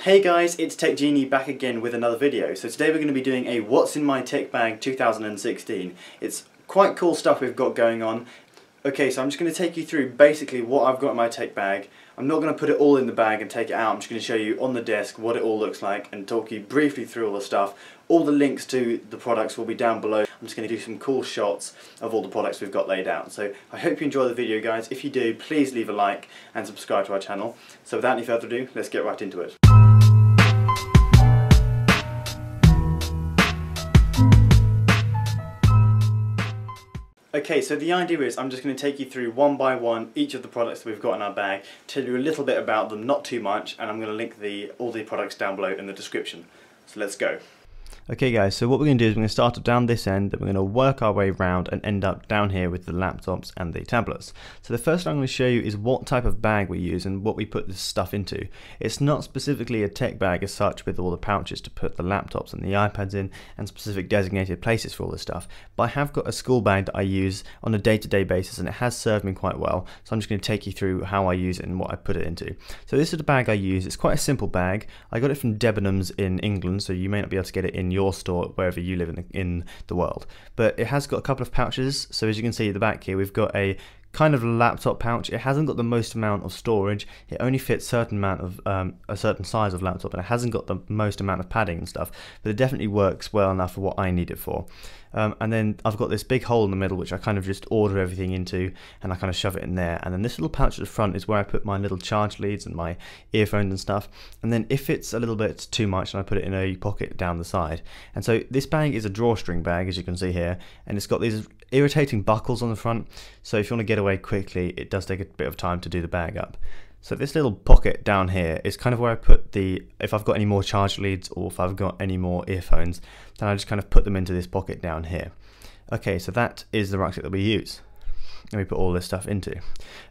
Hey guys, it's Tech Genie back again with another video. So today we're going to be doing a What's in My Tech Bag 2016. It's quite cool stuff we've got going on. Okay, so I'm just going to take you through basically what I've got in my tech bag. I'm not going to put it all in the bag and take it out. I'm just going to show you on the desk what it all looks like and talk you briefly through all the stuff. All the links to the products will be down below. I'm just going to do some cool shots of all the products we've got laid out. So I hope you enjoy the video, guys. If you do, please leave a like and subscribe to our channel. So without any further ado, let's get right into it. Okay, so the idea is I'm just going to take you through one by one each of the products that we've got in our bag, tell you a little bit about them, not too much, and I'm going to link all the products down below in the description. So let's go. Okay guys, so what we're going to do is we're going to start down this end, and we're going to work our way around and end up down here with the laptops and the tablets. So the first thing I'm going to show you is what type of bag we use and what we put this stuff into. It's not specifically a tech bag as such with all the pouches to put the laptops and the iPads in and specific designated places for all this stuff, but I have got a school bag that I use on a day-to-day basis and it has served me quite well, so I'm just going to take you through how I use it and what I put it into. So this is the bag I use. It's quite a simple bag. I got it from Debenhams in England, so you may not be able to get it in your store wherever you live in the world, but it has got a couple of pouches. So as you can see at the back here, we've got a kind of laptop pouch. It hasn't got the most amount of storage. It only fits certain amount of a certain size of laptop, and it hasn't got the most amount of padding and stuff, but it definitely works well enough for what I need it for. And then I've got this big hole in the middle which I kind of just order everything into, and I kind of shove it in there. And then this little pouch at the front is where I put my little charge leads and my earphones and stuff. And then if it's a little bit too much, I put it in a pocket down the side. And so this bag is a drawstring bag, as you can see here, and it's got these irritating buckles on the front, so if you want to get away quickly, it does take a bit of time to do the bag up. So this little pocket down here is kind of where I put if I've got any more charge leads or if I've got any more earphones, then I just kind of put them into this pocket down here. Okay, so that is the rucksack that we use and we put all this stuff into.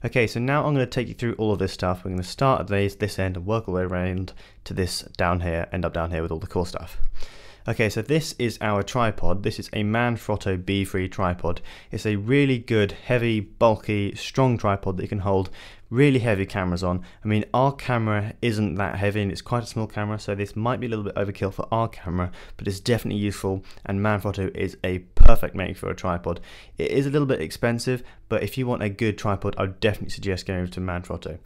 Okay, so now I'm going to take you through all of this stuff. We're going to start at this end and work all the way around to this down here, end up down here with all the cool stuff. Okay, so this is our tripod. This is a Manfrotto B3 tripod. It's a really good, heavy, bulky, strong tripod that you can hold really heavy cameras on. I mean, our camera isn't that heavy and it's quite a small camera, so this might be a little bit overkill for our camera, but it's definitely useful, and Manfrotto is a perfect make for a tripod. It is a little bit expensive, but if you want a good tripod, I would definitely suggest going over to Manfrotto.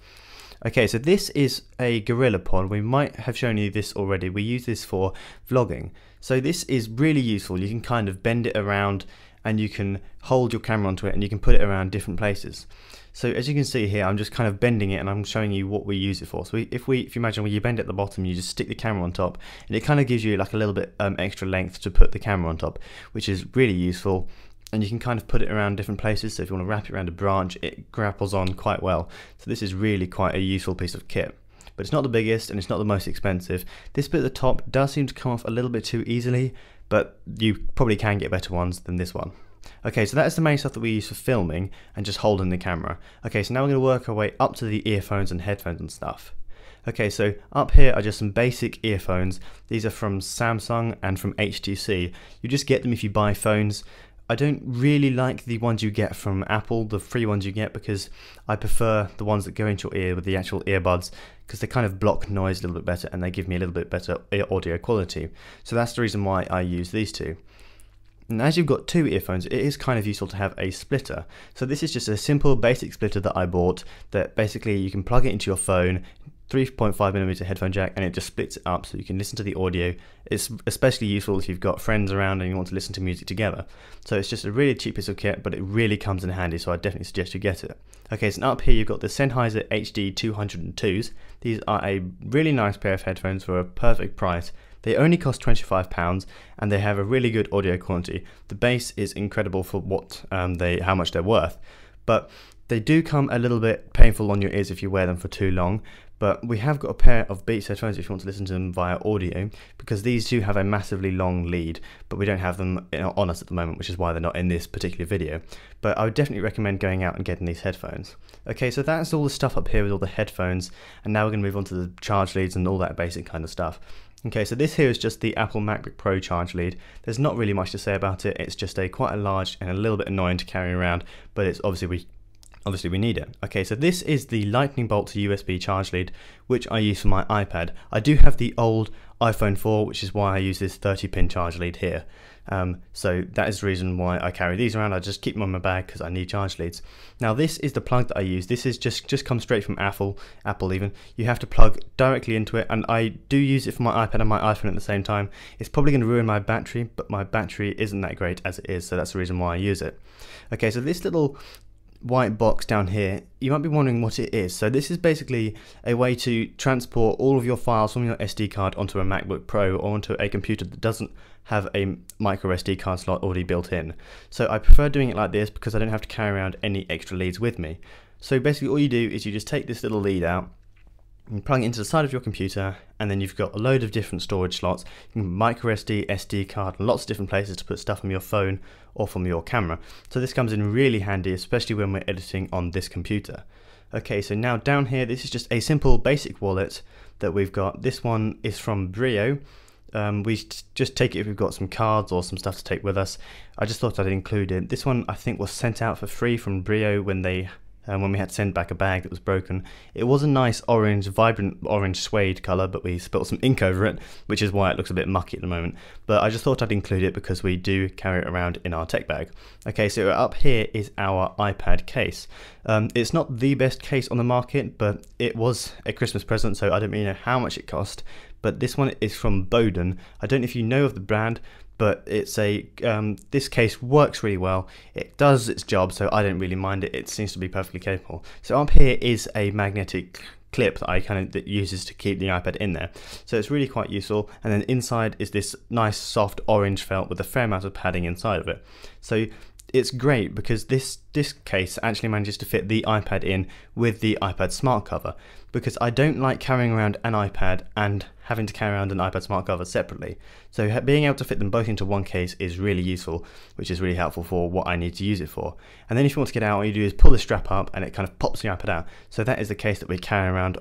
Okay, so this is a Gorillapod. We might have shown you this already. We use this for vlogging. So this is really useful. You can kind of bend it around and you can hold your camera onto it and you can put it around different places. So as you can see here, I'm just kind of bending it and I'm showing you what we use it for. So if you imagine when you bend it at the bottom, you just stick the camera on top, and it kind of gives you like a little bit extra length to put the camera on top, which is really useful. And you can kind of put it around different places, so if you want to wrap it around a branch, it grapples on quite well. So this is really quite a useful piece of kit. But it's not the biggest and it's not the most expensive. This bit at the top does seem to come off a little bit too easily, but you probably can get better ones than this one. Okay, so that is the main stuff that we use for filming and just holding the camera. Okay, so now we're going to work our way up to the earphones and headphones and stuff. Okay, so up here are just some basic earphones. These are from Samsung and from HTC. You just get them if you buy phones. I don't really like the ones you get from Apple, the free ones you get, because I prefer the ones that go into your ear with the actual earbuds, because they kind of block noise a little bit better and they give me a little bit better audio quality. So that's the reason why I use these two. And as you've got two earphones, it is kind of useful to have a splitter. So this is just a simple basic splitter that I bought that basically you can plug it into your phone, 3.5mm headphone jack, and it just splits it up so you can listen to the audio. It's especially useful if you've got friends around and you want to listen to music together. So it's just a really cheap piece of kit, but it really comes in handy, so I definitely suggest you get it. Okay, so up here you've got the Sennheiser HD 202s. These are a really nice pair of headphones for a perfect price. They only cost £25 and they have a really good audio quality. The bass is incredible for how much they're worth, but they do come a little bit painful on your ears if you wear them for too long. But we have got a pair of Beats headphones if you want to listen to them via audio, because these do have a massively long lead, but we don't have them on us at the moment, which is why they're not in this particular video. But I would definitely recommend going out and getting these headphones. Okay, so that's all the stuff up here with all the headphones, and now we're going to move on to the charge leads and all that basic kind of stuff. Okay, so this here is just the Apple MacBook Pro charge lead. There's not really much to say about it. It's just quite a large and a little bit annoying to carry around, but it's obviously obviously we need it. Okay, so this is the lightning bolt to USB charge lead, which I use for my iPad. I do have the old iPhone 4, which is why I use this 30-pin charge lead here. So that is the reason why I carry these around. I just keep them in my bag because I need charge leads. Now this is the plug that I use. This is just comes straight from Apple even. You have to plug directly into it, and I do use it for my iPad and my iPhone at the same time. It's probably going to ruin my battery, but my battery isn't that great as it is, so that's the reason why I use it. Okay, so this little white box down here, you might be wondering what it is. So this is basically a way to transport all of your files from your SD card onto a MacBook Pro or onto a computer that doesn't have a micro SD card slot already built in. So I prefer doing it like this because I don't have to carry around any extra leads with me. So basically all you do is you just take this little lead out and plug it into the side of your computer, and then you've got a load of different storage slots, micro SD, SD card, and lots of different places to put stuff from your phone or from your camera. So this comes in really handy, especially when we're editing on this computer. Okay, so now down here, this is just a simple basic wallet that we've got. This one is from Brio. We just take it if we've got some cards or some stuff to take with us. I just thought I'd include it. This one I think was sent out for free from Brio when we had to send back a bag that was broken. It was a nice orange, vibrant orange suede colour, but we spilt some ink over it, which is why it looks a bit mucky at the moment. But I just thought I'd include it because we do carry it around in our tech bag. Okay, so up here is our iPad case. It's not the best case on the market, but it was a Christmas present, so I don't really know how much it cost. But this one is from Bowden. I don't know if you know of the brand, but it's this case works really well. It does its job, so I don't really mind it. It seems to be perfectly capable. So up here is a magnetic clip that uses to keep the iPad in there. So it's really quite useful. And then inside is this nice soft orange felt with a fair amount of padding inside of it. So it's great because this case actually manages to fit the iPad in with the iPad smart cover, because I don't like carrying around an iPad and having to carry around an iPad smart cover separately. So being able to fit them both into one case is really useful, which is really helpful for what I need to use it for. And then if you want to get out, all you do is pull the strap up and it kind of pops the iPad out. So that is the case that we carry around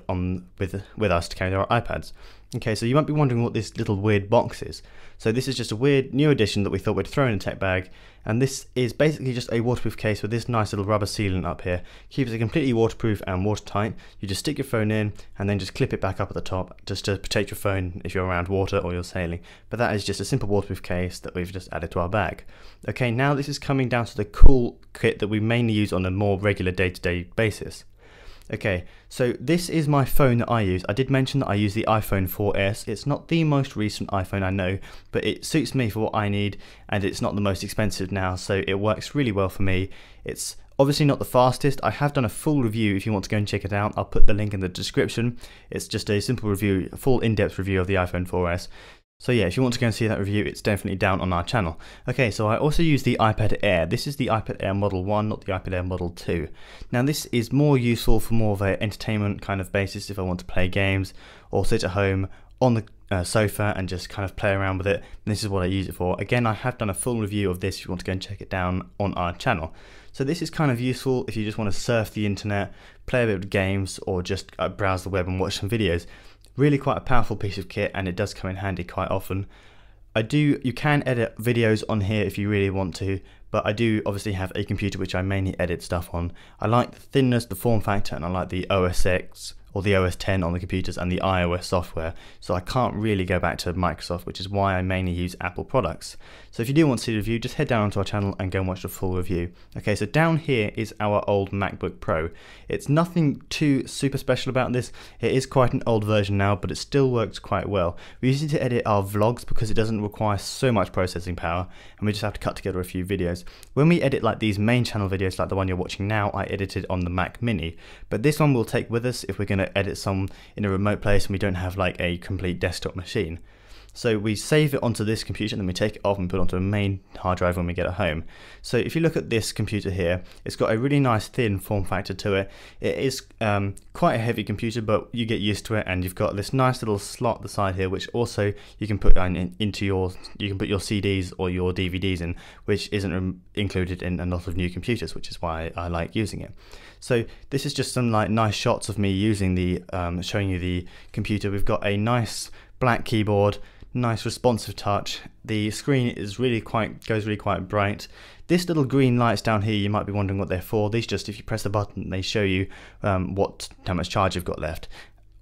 with us to carry our iPads. Okay, so you might be wondering what this little weird box is. So this is just a weird new addition that we thought we'd throw in a tech bag, and this is basically just a waterproof case with this nice little rubber sealant up here. Keeps it completely waterproof and watertight. You just stick your phone in and then just clip it back up at the top just to protect your phone if you're around water or you're sailing. But that is just a simple waterproof case that we've just added to our bag. Okay, now this is coming down to the cool kit that we mainly use on a more regular day-to-day basis. Okay, so this is my phone that I use. I did mention that I use the iPhone 4S. It's not the most recent iPhone, I know, but it suits me for what I need, and it's not the most expensive now, so it works really well for me. It's obviously not the fastest. I have done a full review if you want to go and check it out. I'll put the link in the description. It's just a simple review, a full in-depth review of the iPhone 4S. So yeah, if you want to go and see that review, it's definitely down on our channel. Okay, so I also use the iPad Air. This is the iPad Air Model 1, not the iPad Air Model 2. Now this is more useful for more of an entertainment kind of basis if I want to play games or sit at home on the sofa and just kind of play around with it. And this is what I use it for. Again, I have done a full review of this if you want to go and check it down on our channel. So this is kind of useful if you just want to surf the internet, play a bit of games, or just browse the web and watch some videos. Really quite a powerful piece of kit, and it does come in handy quite often. You can edit videos on here if you really want to, but I do obviously have a computer which I mainly edit stuff on. I like the thinness, the form factor, and I like the OS X or the OS X on the computers and the iOS software, so I can't really go back to Microsoft, which is why I mainly use Apple products. So if you do want to see the review, just head down onto our channel and go and watch the full review. Okay, so down here is our old MacBook Pro. It's nothing too super special about this. It is quite an old version now, but it still works quite well. We use it to edit our vlogs because it doesn't require so much processing power, and we just have to cut together a few videos. When we edit like these main channel videos like the one you're watching now, I edited on the Mac Mini, but this one we'll take with us if we're going to edit some in a remote place and we don't have like a complete desktop machine. So we save it onto this computer and then we take it off and put it onto a main hard drive when we get it home. So if you look at this computer here, it's got a really nice thin form factor to it. It is quite a heavy computer, but you get used to it, and you've got this nice little slot at the side here which also you can put into your CDs or your DVDs in, which isn't included in a lot of new computers, which is why I like using it. So this is just some like nice shots of me using the showing you the computer. We've got a nice black keyboard, nice responsive touch. The screen is goes really quite bright. This little green lights down here, you might be wondering what they're for. These just, if you press the button, they show you how much charge you've got left.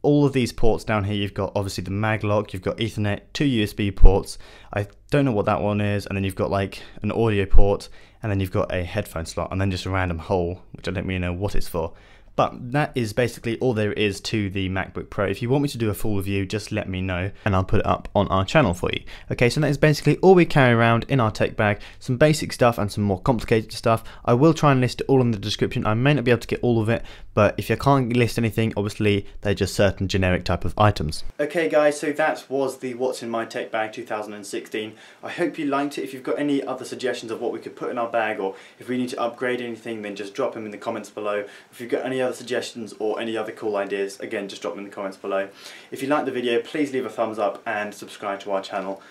All of these ports down here, you've got obviously the mag lock, you've got Ethernet, 2 USB ports. I don't know what that one is, and then you've got like an audio port, and then you've got a headphone slot, and then just a random hole, which I don't really know what it's for. But that is basically all there is to the MacBook Pro. If you want me to do a full review, just let me know and I'll put it up on our channel for you. Okay, so that is basically all we carry around in our tech bag. Some basic stuff and some more complicated stuff. I will try and list it all in the description. I may not be able to get all of it, but if you can't list anything, obviously they're just certain generic type of items. Okay guys, so that was the What's in My Tech Bag 2016. I hope you liked it. If you've got any other suggestions of what we could put in our bag, or if we need to upgrade anything, then just drop them in the comments below. If you've got any other suggestions or any other cool ideas, again, just drop them in the comments below. If you liked the video, please leave a thumbs up and subscribe to our channel.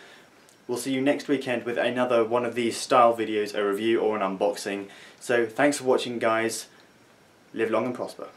We'll see you next weekend with another one of these style videos, a review or an unboxing. So thanks for watching guys. Live long and prosper.